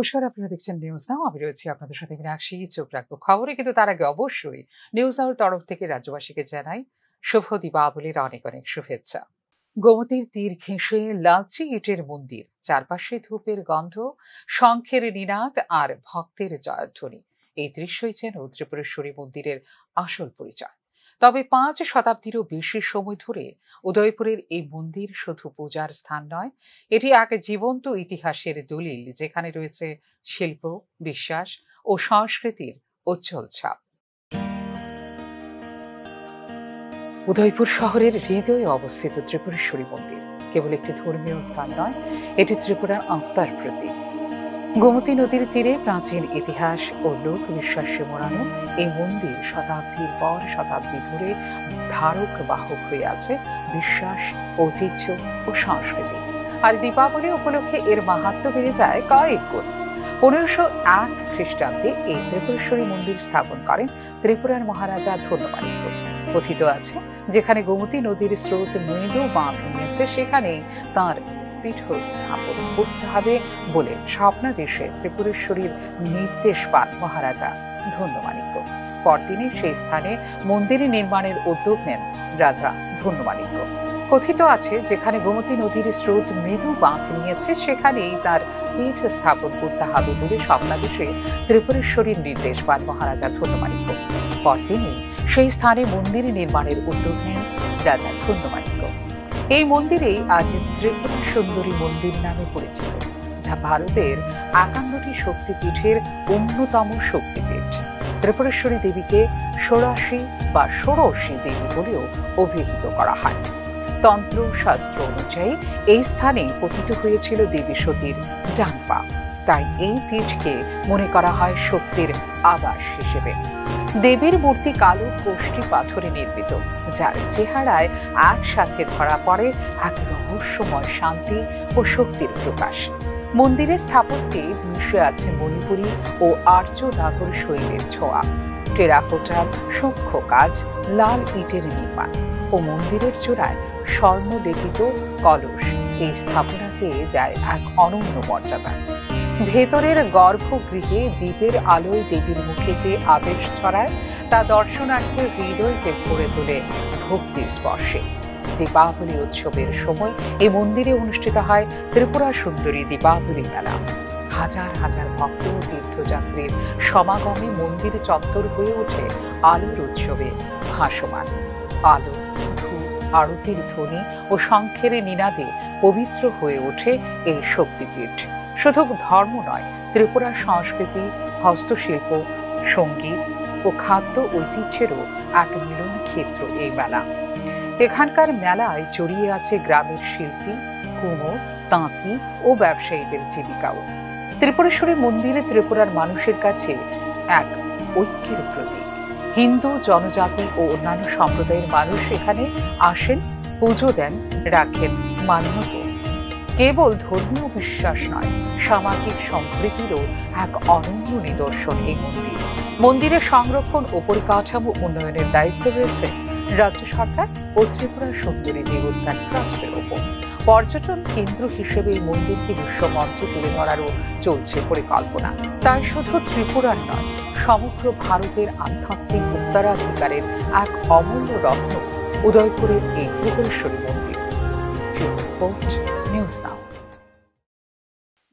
নমস্কার, আপনারা দেখছেন নিউজ নাও। আমি রয়েছি আপনাদের সাথে মীনাক্ষী। চোখ রাখবো খবরে, কিন্তু তার আগে অবশ্যই নিউজ নাওর তরফ থেকে রাজ্যবাসীকে জানাই শুভ দীপাবলির অনেক অনেক শুভেচ্ছা। গোমতীর তীর ঘেঁষে লালচি ইটের মন্দির, চারপাশে ধূপের গন্ধ, শঙ্খের নিনাদ আর ভক্তের জয়ধ্বনি। এই দৃশ্যই যেন ত্রিপুরেশ্বরী মন্দিরের আসল পরিচয়। তবে 5 শতাব্দীরও বেশি সময় ধরে উদয়পুরের এই মন্দির শুধু পূজার স্থান নয়, এটি এক জীবন্ত ইতিহাসের দলিল, যেখানে রয়েছে শিল্প, বিশ্বাস ও সংস্কৃতির উজ্জ্বল ছাপ। উদয়পুর শহরের হৃদয়ে অবস্থিত ত্রিপুরেশ্বরী মন্দির কেবল একটি ধর্মীয় স্থান নয়, এটি ত্রিপুরার আত্মার প্রতীক। গোমতী নদীর তীরে প্রাচীন ইতিহাস ও লোক বিশ্বাসে মোড়ানো এই মন্দির শতাব্দীর পর শতাব্দী ধরে ধারক বাহক হয়ে আছে বিশ্বাস, ঐতিহ্য ও সংস্কৃতি। আর দীপাবলি উপলক্ষে এর মাহাত্ম্য বেড়ে যায় কয়েক গুণ। 1501 খ্রিস্টাব্দে এই ত্রিপুরেশ্বরী মন্দির স্থাপন করেন ত্রিপুরার মহারাজা ধন্যমাণিক্য। কথিত আছে, যেখানে গোমতী নদীর স্রোত মৃদু বাঁধ নিয়েছে, সেখানেই তাঁর পীঠ স্থাপন করতে হবে বলে স্বপ্নাদেশে ত্রিপুরেশ্বরীর নির্দেশ পান মহারাজা ধন্যমাণিক্য। পরদিনে সেই স্থানে মন্দির নির্মাণের উদ্যোগ নেন রাজা ধন্যমাণিক্য। কথিত আছে, যেখানে গোমতী নদীর স্রোত মৃদু বাঁক নিয়েছে, সেখানেই তার পীঠ স্থাপন করতে হবে বলে স্বপ্নাদেশে ত্রিপুরেশ্বরীর নির্দেশ পান মহারাজা ধন্যমাণিক্য। পরদিনই সেই স্থানে মন্দির নির্মাণের উদ্যোগ নেন রাজা ধন্যমাণিক্য। এই মন্দিরেই আজ ত্রিপুরা সুন্দরী মন্দির নামে পরিচিত, যা ভারতের 51টি শক্তিপীঠের অন্যতম শক্তিপীঠ। ত্রিপুরেশ্বরী দেবীকে ষোড়শী বা ষোড়শী দেবী বলেও অভিহিত করা হয়। তন্ত্র শাস্ত্র অনুযায়ী এই স্থানে পতিত হয়েছিল দেবী সতীর ডান পা, তাই এই পীঠকে মনে করা হয় শক্তির আবাস হিসেবে। দেবীর মূর্তি কালো কোষ্ঠী পাথরে নির্মিত, যার চেহারায় একসাথে ধরা পড়ে এক রহস্যময় শান্তি ও শক্তির প্রকাশ। মন্দিরের স্থাপত্যে মিশে আছে মণিপুরী ও আর্য নাগর শৈলীর ছোঁয়া। টেরাকোটার সূক্ষ্ম কাজ, লাল ইটের নির্মাণ ও মন্দিরের চূড়ায় স্বর্ণ লেপিত কলস এই স্থাপনাকে দেয় এক অনন্য মর্যাদা। ভেতরের গর্ভগৃহে দ্বীপের আলোয় দেবীর মুখে যে আবেশ ছড়ায়, তা দর্শনার্থীর হৃদয়কে ভরে তোলে ভক্তির স্পর্শে। দীপাবলি উৎসবের সময় এই মন্দিরে অনুষ্ঠিত হয় ত্রিপুরা সুন্দরী দীপাবলি মেলা। হাজার হাজার ভক্ত ও তীর্থযাত্রীর সমাগমে মন্দির চত্বর হয়ে ওঠে আলোর উৎসবে ভাসমান। আলো, ধূপ, আরতির ধ্বনি ও শঙ্খের নিনাদে পবিত্র হয়ে ওঠে এই শক্তিপীঠ। শুধু ধর্ম নয়, ত্রিপুরার সংস্কৃতি, হস্তশিল্প, সঙ্গীত ও খাদ্য ঐতিহ্যেরও এক মিলন ক্ষেত্র এই মেলা। এখানকার মেলায় জড়িয়ে আছে গ্রামের শিল্পী, কুমোর, তাঁতি ও ব্যবসায়ীদের জীবিকাও। ত্রিপুরেশ্বরী মন্দিরে ত্রিপুরার মানুষের কাছে এক ঐক্যের প্রতীক। হিন্দু, জনজাতি ও অন্যান্য সম্প্রদায়ের মানুষ এখানে আসেন, পুজো দেন, রাখেন মান্যতা। কেবল ধর্মীয় বিশ্বাস নয়, সামাজিক সম্প্রীতিরও এক অনন্য নিদর্শন এই মন্দির। মন্দিরের সংরক্ষণ ও পরিকাঠামো উন্নয়নের দায়িত্ব রয়েছে রাজ্য সরকার ও ত্রিপুরা সুন্দরী দেবস্থান ট্রাস্টের ওপর। পর্যটন কেন্দ্র হিসেবে এই মন্দিরকে বিশ্বমঞ্চে তুলে ধরারও চলছে পরিকল্পনা। তাই শুধু ত্রিপুরার নয়, সমগ্র ভারতের আধ্যাত্মিক উত্তরাধিকারের এক অমূল্য রত্ন উদয়পুরের এই ত্রিপুরেশ্বরী মন্দির। News now.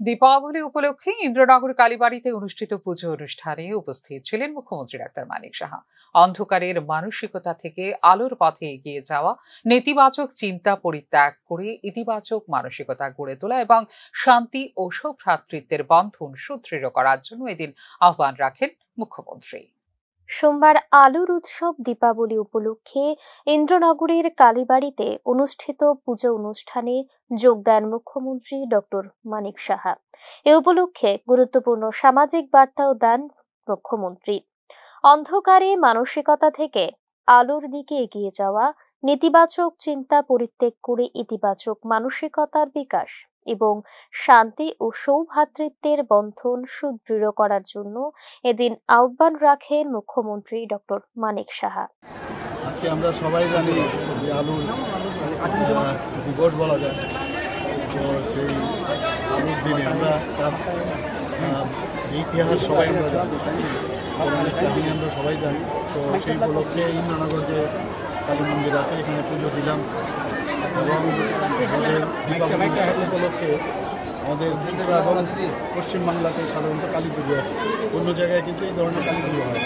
দীপাবলি উপলক্ষে ইন্দ্রনগর কালীবাড়িতে অনুষ্ঠিত পুজো অনুষ্ঠানে উপস্থিত ছিলেন মুখ্যমন্ত্রী ডাক্তার মানিক সাহা। অন্ধকারের মানসিকতা থেকে আলোর পথে এগিয়ে যাওয়া, নেতিবাচক চিন্তা পরিত্যাগ করে ইতিবাচক মানসিকতা গড়ে তোলা এবং শান্তি ও সৌভ্রাতৃত্বের বন্ধন সুদৃঢ় করার জন্য এদিন আহ্বান রাখেন মুখ্যমন্ত্রী। সোমবার আলোর উৎসব দীপাবলি উপলক্ষে ইন্দ্রনগরের কালীবাড়িতে অনুষ্ঠিত পুজো অনুষ্ঠানে যোগ দেন মুখ্যমন্ত্রী ডক্টর মানিক সাহা। এ উপলক্ষে গুরুত্বপূর্ণ সামাজিক বার্তাও দেন মুখ্যমন্ত্রী। অন্ধকারে মানসিকতা থেকে আলোর দিকে এগিয়ে যাওয়া, নেতিবাচক চিন্তা পরিত্যাগ করে ইতিবাচক মানসিকতার বিকাশ এবং শান্তি ও সৌভ্রাতৃত্বের বন্ধন সুদৃঢ় করার জন্য এদিন আহ্বান রাখেন মুখ্যমন্ত্রী ডক্টর মানিক সাহা। আজকে আমরা সবাই জানি যে আলোর দিবস বলা যায়। তো সেই আলুর দিনে আমরা তার ইতিহাস সবাই আমরা জানি, অনেকটা দিনে আমরা সবাই জানি। তো সেই উপলক্ষে ইন্দ্রনগর যে কালী মন্দির আছে এখানে পুজো দিলাম এবং আমাদের দীপাবলি উৎসব উপলক্ষে আমাদের ত্রিপুরা এবং পশ্চিমবাংলাতে সাধারণত কালী পুজো আছে, অন্য জায়গায় কিন্তু এই ধরনের কালী পুজো হয়।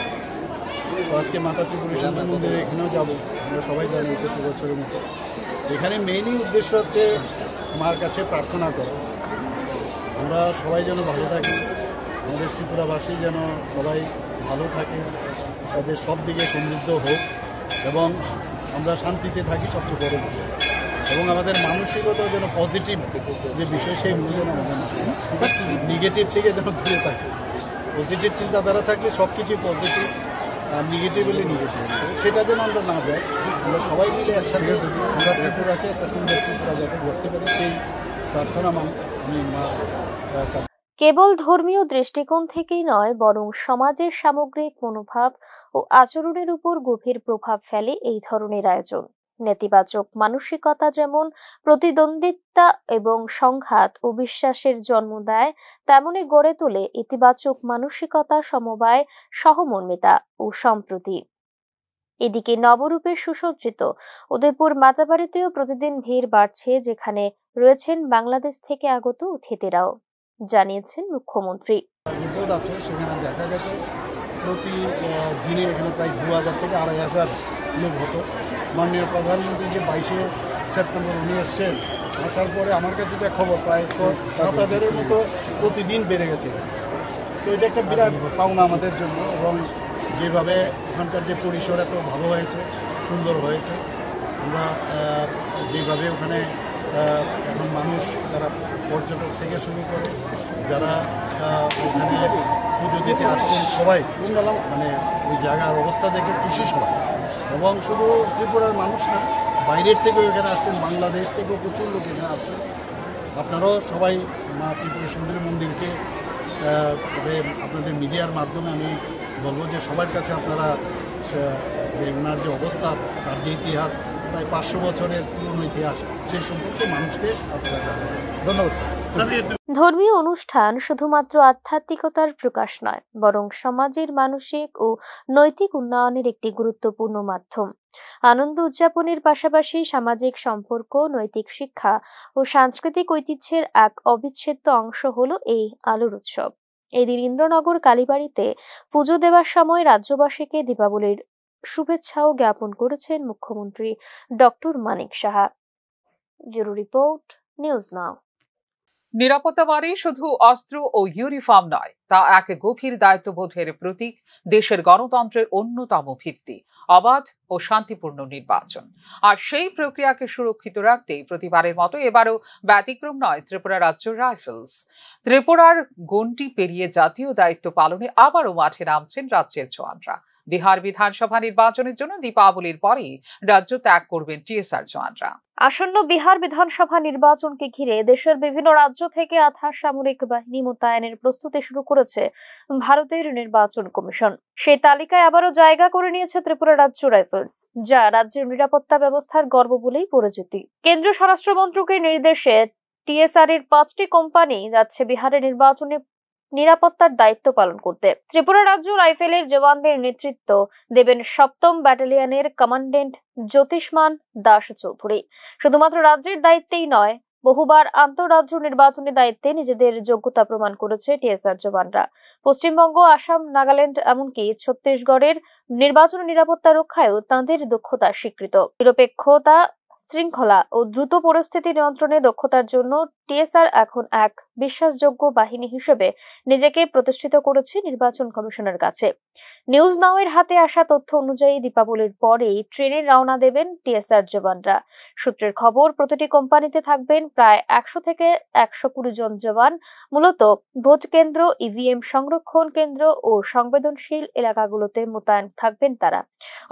তো আজকে মাতা ত্রিপুরা সুন্দরী মন্দিরে এখানেও যাবো, আমরা সবাই জানি প্রতি বছরের মতো। এখানে মেইনই উদ্দেশ্য হচ্ছে মার কাছে প্রার্থনা করা, আমরা সবাই যেন ভালো থাকি, আমাদের ত্রিপুরাবাসী যেন সবাই ভালো থাকে, তাদের সব দিকে সমৃদ্ধ হোক এবং আমরা শান্তিতে থাকি সবচেয়ে বড় বিষয়, এবং আমাদের মানসিকতা যেন পজিটিভ যে বিষয় সেইগুলো যেন আমাদের নেগেটিভ থেকে যেন দূরে থাকে। পজিটিভ চিন্তাধারা থাকলে সব কিছুই পজিটিভ, আর নেগেটিভ হলে নেগেটিভ, সেটা যেন আমরা না যাই। আমরা সবাই মিলে একসাথে আমরা ত্রিপুরাকে একটা সুন্দর ত্রিপুরা যাতে করতে পারি সেই প্রার্থনা আমি মা। কেবল ধর্মীয় দৃষ্টিকোণ থেকেই নয়, বরং সমাজের সামগ্রিক মনোভাব ও আচরণের উপর গভীর প্রভাব ফেলে এই ধরনের আয়োজন। নেতিবাচক মানসিকতা যেমন প্রতিদ্বন্দ্বিতা এবং সংঘাত ও বিশ্বাসের জন্ম দেয়, তেমনি গড়ে তোলে ইতিবাচক মানসিকতা, সমবায়, সহমর্মিতা ও সম্প্রীতি। এদিকে নবরূপে সুসজ্জিত উদয়পুর মাতাবাড়িতেও প্রতিদিন ভিড় বাড়ছে, যেখানে রয়েছেন বাংলাদেশ থেকে আগত অতিথিরাও, জানিয়েছেন মুখ্যমন্ত্রী। রিপোর্ট আছে, সেখানে দেখা গেছে প্রতি দিনে এখানে প্রায় 2000 থেকে 2500 লোক হতো। মাননীয় প্রধানমন্ত্রী যে 22শে সেপ্টেম্বর উনি এসছেন, আসার পরে আমার কাছে যা খবর প্রায় 7,000-এর মতো প্রতিদিন বেড়ে গেছে। তো এটা একটা বিরাট পাওনা আমাদের জন্য, এবং যেভাবে ওখানকার যে পরিসর এত ভালো হয়েছে, সুন্দর হয়েছে, আমরা যেভাবে ওখানে এখন মানুষ যারা পর্যটক থেকে শুরু করে যারা ওখানে পুজো দিতে আসছেন সবাই মানে ওই জায়গার অবস্থা দেখে খুশি সবাই, এবং শুধু ত্রিপুরার মানুষ না, বাইরের থেকেও এখানে আসছেন, বাংলাদেশ থেকেও প্রচুর লোক এখানে আসছেন। আপনারাও সবাই মা ত্রিপুরা সুন্দরী মন্দিরকে আপনাদের মিডিয়ার মাধ্যমে আমি বলবো যে সবার কাছে আপনারা ওনার যে অবস্থা, তার যে ইতিহাস, প্রায় 500 বছরের পুরনো ইতিহাস, সেই সম্পর্কে মানুষকে আপনারা জানাবেন। ধন্যবাদ। ধর্মীয় অনুষ্ঠান শুধুমাত্র আধ্যাত্মিকতার প্রকাশ নয়, বরং সমাজের মানসিক ও নৈতিক উন্নয়নের একটি গুরুত্বপূর্ণ মাধ্যম। আনন্দ উদযাপনের পাশাপাশি সামাজিক সম্পর্ক, নৈতিক শিক্ষা ও সাংস্কৃতিক ঐতিহ্যের এক অবিচ্ছেদ্য অংশ হলো এই আলোর উৎসব। এদিন ইন্দ্রনগর কালীবাড়িতে পুজো দেওয়ার সময় রাজ্যবাসীকে দীপাবলির শুভেচ্ছাও জ্ঞাপন করেছেন মুখ্যমন্ত্রী doctor Manik Saha. Bureau report, news now. নিরাপত্তা মানে শুধু অস্ত্র ও ইউনিফর্ম নয়, তা এক গভীর দায়িত্ববোধের প্রতীক, দেশের গণতন্ত্রের অন্যতম ভিত্তি, অবাধ ও শান্তিপূর্ণ নির্বাচন। আর সেই প্রক্রিয়াকে সুরক্ষিত রাখতেই প্রতিবারের মতো এবারও ব্যতিক্রম নয় ত্রিপুরা রাজ্য রাইফেলস। ত্রিপুরার গণ্ডি পেরিয়ে জাতীয় দায়িত্ব পালনে আবারও মাঠে নামছেন রাজ্যের জওয়ানরা। বিহার বিধানসভা নির্বাচনের জন্য দীপাবলির পরেই রাজ্য ত্যাগ করবেন টিএসআর জওয়ানরা। আসন্ন বিহার বিধানসভা নির্বাচনকে ঘিরে দেশের বিভিন্ন রাজ্য থেকে আধা সামরিক বাহিনী মোতায়েনের প্রস্তুতি শুরু করেছে ভারতের নির্বাচন কমিশন। সেই তালিকায় আবারও জায়গা করে নিয়েছে ত্রিপুরা রাজ্য রাইফেলস, যা রাজ্যের নিরাপত্তা ব্যবস্থার গর্ব বলেই পরিচিতি। কেন্দ্রীয় স্বরাষ্ট্র মন্ত্রকের নির্দেশে টিএসআর এর 5টি কোম্পানি যাচ্ছে বিহারের নির্বাচনে নিরাপত্তার দায়িত্ব পালন করতে। ত্রিপুরা রাজ্য রাইফেলের জওয়ানদের নেতৃত্ব দেবেন 7ম ব্যাটালিয়নের কমান্ডেন্ট জ্যোতিষ্মান দাস চৌধুরী। শুধুমাত্র রাজ্যের দায়িত্বেই নয়, বহুবার আন্তঃরাজ্য নির্বাচনের দায়িত্বে নিজেদের যোগ্যতা প্রমাণ করেছে টিএসআর জওয়ানরা। পশ্চিমবঙ্গ, আসাম, নাগাল্যান্ড, এমনকি ছত্তিশগড়ের নির্বাচন নিরাপত্তা রক্ষায়ও তাঁদের দক্ষতা স্বীকৃত। নিরপেক্ষতা, শৃঙ্খলা ও দ্রুত পরিস্থিতি নিয়ন্ত্রণে দক্ষতার জন্য টিএসআর এখন এক বিশ্বাসযোগ্য বাহিনী হিসেবে নিজেকে প্রতিষ্ঠিত করেছে নির্বাচন কমিশনের কাছে। নিউজ নাও এর হাতে আসা তথ্য অনুযায়ী দীপাবলির পরেই ট্রেনে রওনা দেবেন টিএসআর জওয়ানরা। সূত্রের খবর, প্রতিটি কোম্পানিতে থাকবেন প্রায় 100 থেকে 120 জন জওয়ান। মূলত ভোট কেন্দ্র, ইভিএম সংরক্ষণ কেন্দ্র ও সংবেদনশীল এলাকাগুলোতে মোতায়েন থাকবেন তারা।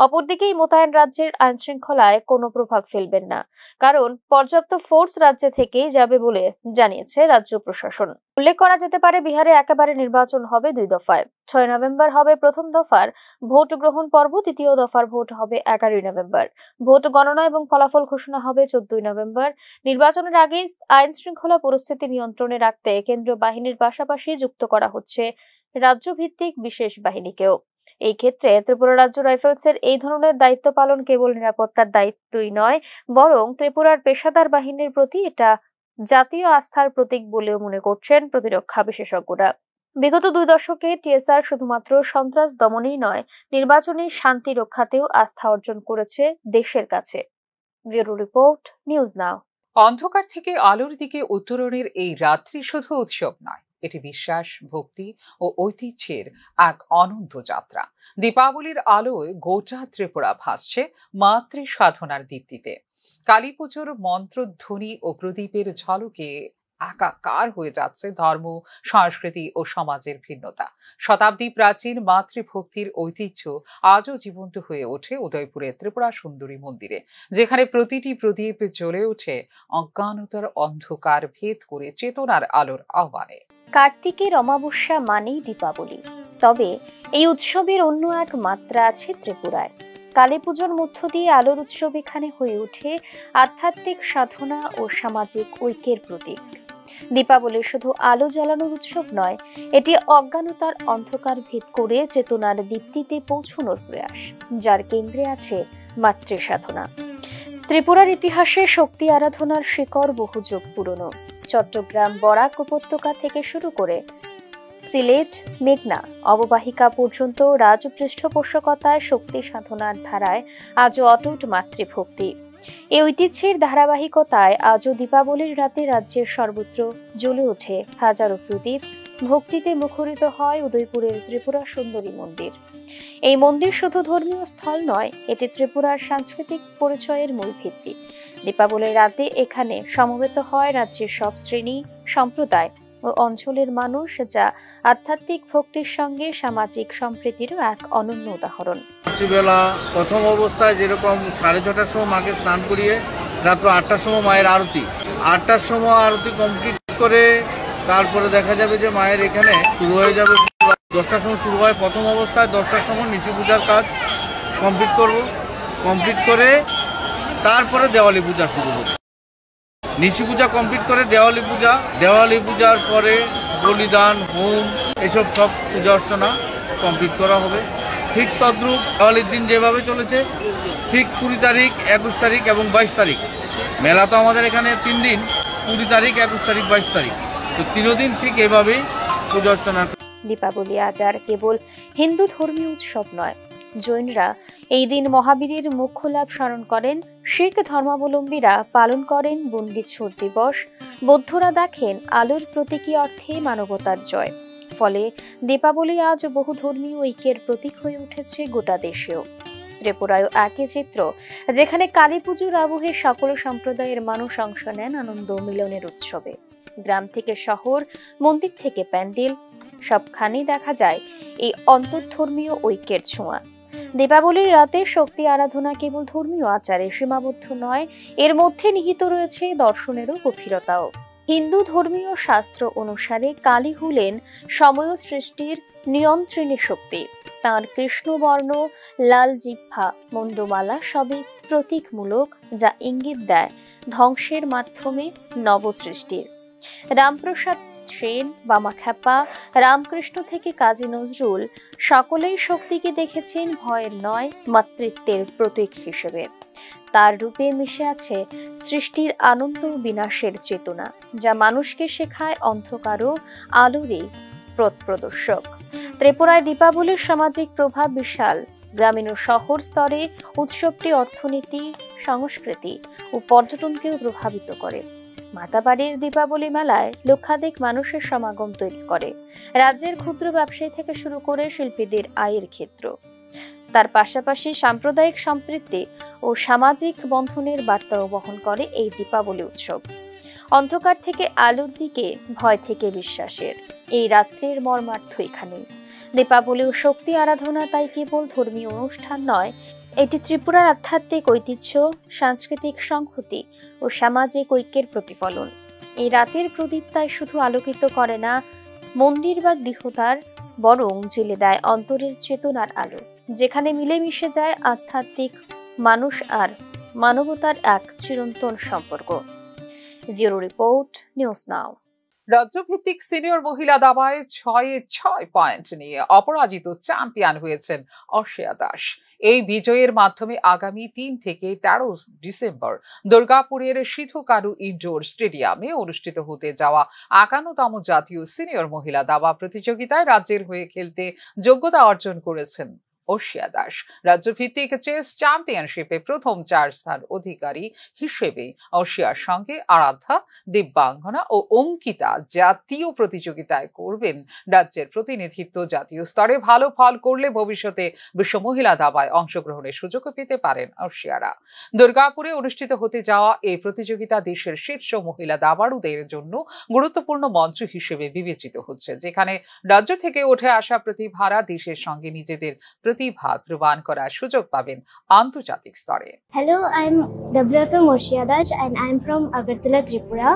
অপরদিকে এই মোতায়েন রাজ্যের আইন শৃঙ্খলায় কোনো প্রভাব ফেলবেন না, কারণ পর্যাপ্ত ফোর্স রাজ্য থেকেই যাবে বলে জানিয়েছে রাজ্য প্রশাসন। প্রশাসন। উল্লেখ করা যেতে পারে, বিহারে একেবারে নির্বাচন হবে 2 দফায়। 6 নভেম্বর হবে প্রথম দফার ভোট গ্রহণ পর্ব, দ্বিতীয় দফার ভোট হবে 11 নভেম্বর। ভোট গণনা এবং ফলাফল ঘোষণা হবে 14 নভেম্বর। নির্বাচনের আগেই আইন শৃঙ্খলা পরিস্থিতি নিয়ন্ত্রণে রাখতে কেন্দ্রীয় বাহিনীর পাশাপাশি যুক্ত করা হচ্ছে রাজ্যভিত্তিক বিশেষ বাহিনীকেও। এই ক্ষেত্রে ত্রিপুরা রাজ্য রাইফেলসের এই ধরনের দায়িত্ব পালন কেবল নিরাপত্তার দায়িত্বই নয়, বরং ত্রিপুরার পেশাদার বাহিনীর প্রতি এটা জাতীয় আস্থার প্রতীক বলেও মনে করছেন প্রতিরক্ষা বিশেষজ্ঞরা। বিগত 2 দশকে টিএসআর শুধুমাত্র সন্ত্রাস দমনেই নয়, নির্বাচনী শান্তি রক্ষাতেও আস্থা অর্জন করেছে দেশের কাছে। ব্যুরো রিপোর্ট, নিউজ নাও। অন্ধকার থেকে আলোর দিকে উত্তরণের এই রাত্রি শুধু উৎসব নয়, এটি বিশ্বাস, ভক্তি ও ঐতিহ্যের এক অনন্ত যাত্রা। দীপাবলির আলোয় গোটা ত্রিপুরা ভাসছে মাতৃ সাধনার দীপ্তিতে। কালী পুজোর মন্ত্রধ্বনি ও প্রদীপের ঝলকে একাকার হয়ে যাচ্ছে ধর্ম, সংস্কৃতি ও সমাজের ভিন্নতা। শতাব্দী প্রাচীন মাতৃভক্তির ঐতিহ্য আজও জীবন্ত হয়ে ওঠে উদয়পুরের ত্রিপুরা সুন্দরী মন্দিরে, যেখানে প্রতিটি প্রদীপ জ্বলে ওঠে অজ্ঞানতার অন্ধকার ভেদ করে চেতনার আলোর আহ্বানে। কার্তিকের অমাবস্যা মানেই দীপাবলি, তবে এই উৎসবের অন্য এক মাত্রা আছে ত্রিপুরায়। কালী পুজোর মধ্য দিয়ে আলোর উৎসব এখানে হয়ে ওঠে আধ্যাত্মিক সাধনা ও সামাজিক ঐক্যের প্রতীক। দীপাবলি শুধু আলো জ্বালানোর উৎসব নয়, এটি অজ্ঞানতার অন্ধকার ভেদ করে চেতনার দীপ্তিতে পৌঁছানোর প্রয়াস, যার কেন্দ্রে আছে মাতৃ সাধনা। ত্রিপুরার ইতিহাসে শক্তি আরাধনার শিকড় বহু যুগ পুরনো। চট্টগ্রাম বরাক উপত্যকা থেকে শুরু করে সিলেট, মেঘনা অববাহিকা পর্যন্ত রাজপৃষ্ঠপোষকতায় শক্তি সাধনার ধারায় আজও অটুট মাতৃভক্তি। এই ঐতিহ্যের ধারাবাহিকতায় আজও দীপাবলির রাতে রাজ্যের সর্বত্র জ্বলে ওঠে হাজারো প্রদীপ। ভক্তিতে মুখরিত হয় উদয়পুরের ত্রিপুরা সুন্দরী মন্দির। এই মন্দির শুধু ধর্মীয় স্থল নয়, এটি ত্রিপুরার সাংস্কৃতিক পরিচয়ের মূল ভিত্তি। দীপাবলির রাতে এখানে সমবেত হয় রাজ্যের সব শ্রেণী, সম্প্রদায় ও অঞ্চলের মানুষ, যা আধ্যাত্মিক ভক্তির সঙ্গে সামাজিক সম্প্রীতিরও এক অনন্য উদাহরণ। রাত্রিবেলা প্রথম অবস্থায় যেরকম 6:30টার সময় মাকে স্নান করিয়ে রাত্র 8টার সময় মায়ের আরতি, 8টার সময় আরতি কমপ্লিট করে তারপরে দেখা যাবে যে মায়ের এখানে শুরু হয়ে যাবে 10টার সময় শুরু হয় প্রথম অবস্থায়। 10টার সময় নিশি পূজার কাজ কমপ্লিট করব, কমপ্লিট করে তারপরে দেওয়ালি পূজা শুরু হবে। নিশি পূজা কমপ্লিট করে দেওয়ালি পূজার পরে বলিদান, হোম, এসব সব পূজা অর্চনা কমপ্লিট করা হবে। ঠিক তদ্রূপ দেওয়ালির দিন যেভাবে চলেছে, ঠিক 20 তারিখ, 21 তারিখ এবং 22 তারিখ মেলা তো আমাদের এখানে 3 দিন, 20 তারিখ, 21 তারিখ, 22 তারিখ, তো 3 দিন ঠিক এভাবেই পূজা অর্চনা। দীপাবলি আজ আর কেবল হিন্দু ধর্মীয় উৎসব নয়। জৈনরা এই দিন মহাবীরের মোক্ষ লাভ স্মরণ করেন, শিখ ধর্মাবলম্বীরা পালন করেন বন্দি ছোট দিবস, বৌদ্ধরা দেখেন আলোর প্রতীকী অর্থে মানবতার জয়। ফলে দীপাবলি আজ বহু ধর্মীয় ঐক্যের প্রতীক হয়ে উঠেছে গোটা দেশেও। ত্রিপুরায় একই চিত্র, যেখানে কালী পুজোর আবহে সকল সম্প্রদায়ের মানুষ অংশ নেন আনন্দ মিলনের উৎসবে। গ্রাম থেকে শহর, মন্দির থেকে প্যান্ডেল, সবখানেই দেখা যায় এই অন্তর্ধর্মীয় ঐক্যের ছোঁয়া। দীপাবলির রাতে শক্তি আরাধনা কেবল ধর্মীয় আচারে সীমাবদ্ধ নয়, এর মধ্যে নিহিত রয়েছে দর্শনেরও গভীরতাও। হিন্দু ধর্মীয় শাস্ত্র অনুসারে কালী হলেন সময় সৃষ্টির নিয়ন্ত্রণী শক্তি। তাঁর কৃষ্ণবর্ণ, লাল জিহ্বা, মুন্ডমালা সবই প্রতীকমূলক, যা ইঙ্গিত দেয় ধ্বংসের মাধ্যমে নবসৃষ্টির। রামপ্রসাদ সেন, বামাখ্যাপা, রামকৃষ্ণ থেকে কাজী নজরুল সকলেই শক্তিকে দেখেছেন ভয়ের নয়, মাতৃত্বের প্রতীক হিসেবে। তার রূপে মিশে আছে সৃষ্টির আনন্দ বিনাশের চেতনা, যা মানুষকে শেখায় অন্ধকারও আলোরই পথ প্রদর্শক। ত্রিপুরায় দীপাবলির সামাজিক প্রভাব বিশাল। গ্রামীণ ও শহর স্তরে উৎসবটি অর্থনীতি, সংস্কৃতি ও পর্যটনকেও প্রভাবিত করে। মাতাবাড়ির দীপাবলি মেলায় লক্ষাধিক মানুষের সমাগম তৈরি করে রাজ্যের ক্ষুদ্র ব্যবসায়ী থেকে শুরু করে শিল্পীদের আয়ের ক্ষেত্র। তার পাশাপাশি সাম্প্রদায়িক সম্প্রীতি ও সামাজিক বন্ধনের বার্তাও বহন করে এই দীপাবলি উৎসব। অন্ধকার থেকে আলোর দিকে, ভয় থেকে বিশ্বাসের এই রাত্রির মর্মার্থ এখানেই। দীপাবলি ও শক্তি আরাধনা তাই কেবল ধর্মীয় অনুষ্ঠান নয়, এটি ত্রিপুরার আধ্যাত্মিক ঐতিহ্য, সাংস্কৃতিক সংহতি ও সামাজিক ঐক্যের প্রতিফলন। এই রাতের প্রদীপ তাই শুধু আলোকিত করে না মন্দির বা গৃহদ্বার, বরং জ্বেলে দেয় অন্তরের চেতনার আলো, যেখানে মিলেমিশে যায় আধ্যাত্মিক, মানুষ আর মানবতার এক চিরন্তন সম্পর্ক। Bureau report, news now. রাজ্যভিত্তিক সিনিয়র মহিলা দাবায় 6 পয়েন্ট নিয়ে অপরাজিত চ্যাম্পিয়ন হয়েছেন অর্ষিয়া দাস। এই বিজয়ের মাধ্যমে আগামী 3 থেকে 13 ডিসেম্বর দুর্গাপুরের সিধু কানু ইনডোর স্টেডিয়ামে অনুষ্ঠিত হতে যাওয়া 51তম জাতীয় সিনিয়র মহিলা দাবা প্রতিযোগিতায় রাজ্যের হয়ে খেলতে যোগ্যতা অর্জন করেছেন অর্ষিয়া দাস। রাজ্যভিত্তিক চেস চ্যাম্পিয়নশিপে প্রথম 4 স্থান অধিকারী হিসেবে অর্ষিয়ার সঙ্গে আরাধ্যা, দিব্যাঙ্গনা ও অঙ্কিতা জাতীয় প্রতিযোগিতায় করবেন রাজ্যের প্রতিনিধিত্ব। জাতীয় স্তরে ভালো ফল করলে ভবিষ্যতে বিশ্ব মহিলা দাবায় অংশগ্রহণের সুযোগ পেতে পারেন অর্ষিয়ারা। দুর্গাপুরে অনুষ্ঠিত হতে যাওয়া এই প্রতিযোগিতা দেশের শীর্ষ মহিলা দাবাড়ুদের জন্য গুরুত্বপূর্ণ মঞ্চ হিসেবে বিবেচিত হচ্ছে, যেখানে রাজ্য থেকে উঠে আসা প্রতিভারা দেশের সঙ্গে নিজেদের প্রতিভা প্রমাণ করার সুযোগ পাবেন আন্তর্জাতিক স্তরে। Hello, I'm WFM Orshia Das and I'm from Agartala, Tripura.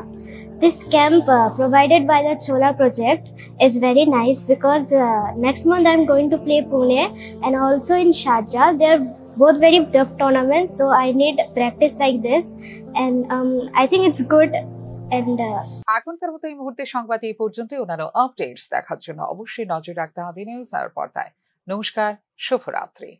This camp provided by the Chola project is very nice because next month I'm going to play Pune and also in Sharjah. They're both very tough tournaments, so I need practice like this and I think it's good. And এখনকার মতো এই মুহূর্তে সংবাদ এই পর্যন্ত। অন্যান্য updates দেখার জন্য অবশ্যই নজর রাখতে হবে নিউজ আর পর্দায়। নমস্কার, শুভরাত্রি।